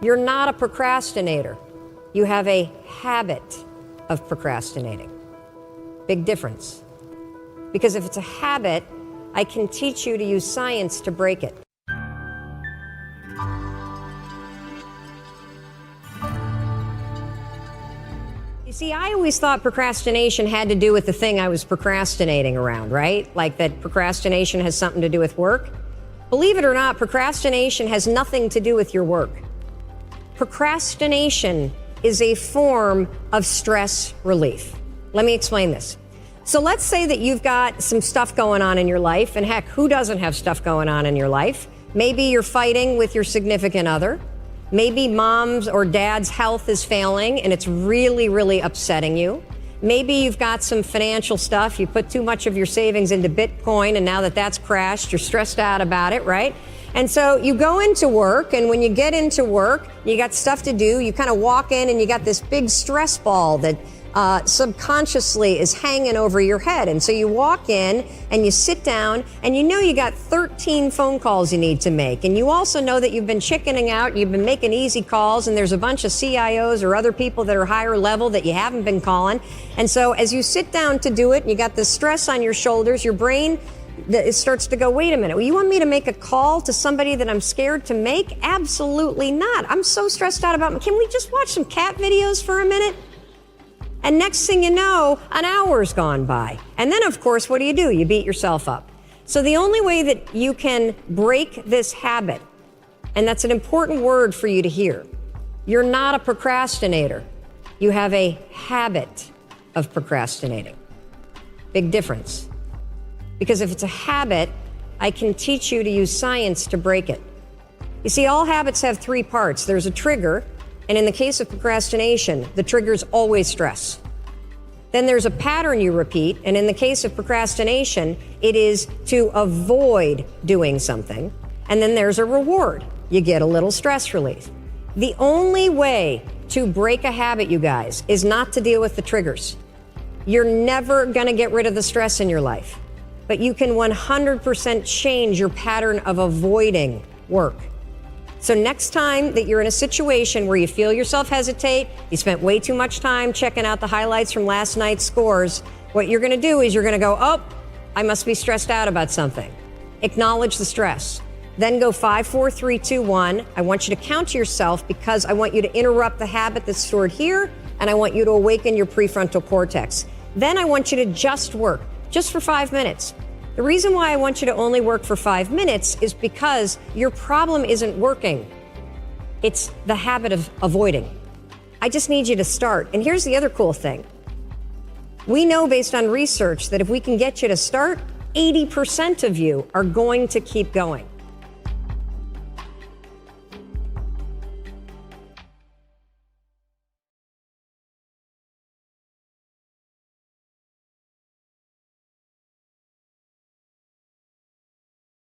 You're not a procrastinator. You have a habit of procrastinating. Big difference. Because if it's a habit, I can teach you to use science to break it. You see, I always thought procrastination had to do with the thing I was procrastinating around, right? Like that procrastination has something to do with work. Believe it or not, procrastination has nothing to do with your work. Procrastination is a form of stress relief. Let me explain this. So let's say that you've got some stuff going on in your life, and heck, who doesn't have stuff going on in your life? Maybe you're fighting with your significant other. Maybe mom's or dad's health is failing and it's really, really upsetting you. Maybe you've got some financial stuff. You put too much of your savings into Bitcoin, and now that that's crashed, you're stressed out about it, right? And so you go into work, and when you get into work, you got stuff to do. You kind of walk in and you got this big stress ball that subconsciously is hanging over your head. And so you walk in and you sit down, and you know you got 13 phone calls you need to make. And you also know that you've been chickening out, you've been making easy calls, and there's a bunch of CIOs or other people that are higher level that you haven't been calling. And so as you sit down to do it, and you got this stress on your shoulders, your brain it starts to go, wait a minute, well, you want me to make a call to somebody that I'm scared to make? Absolutely not. I'm so stressed out about, can we just watch some cat videos for a minute? And next thing you know, an hour's gone by. And then, of course, what do? You beat yourself up. So the only way that you can break this habit, and that's an important word for you to hear, you're not a procrastinator. You have a habit of procrastinating. Big difference. Because if it's a habit, I can teach you to use science to break it. You see, all habits have three parts. There's a trigger, and in the case of procrastination, the trigger is always stress. Then there's a pattern you repeat, and in the case of procrastination, it is to avoid doing something. And then there's a reward. You get a little stress relief. The only way to break a habit, you guys, is not to deal with the triggers. You're never gonna get rid of the stress in your life. But you can 100% change your pattern of avoiding work. So next time that you're in a situation where you feel yourself hesitate, you spent way too much time checking out the highlights from last night's scores, what you're gonna do is you're gonna go, oh, I must be stressed out about something. Acknowledge the stress. Then go 5, 4, 3, 2, 1. I want you to count to yourself because I want you to interrupt the habit that's stored here, and I want you to awaken your prefrontal cortex. Then I want you to just work. Just for 5 minutes. The reason why I want you to only work for 5 minutes is because your problem isn't working. It's the habit of avoiding. I just need you to start. And here's the other cool thing. We know based on research that if we can get you to start, 80% of you are going to keep going.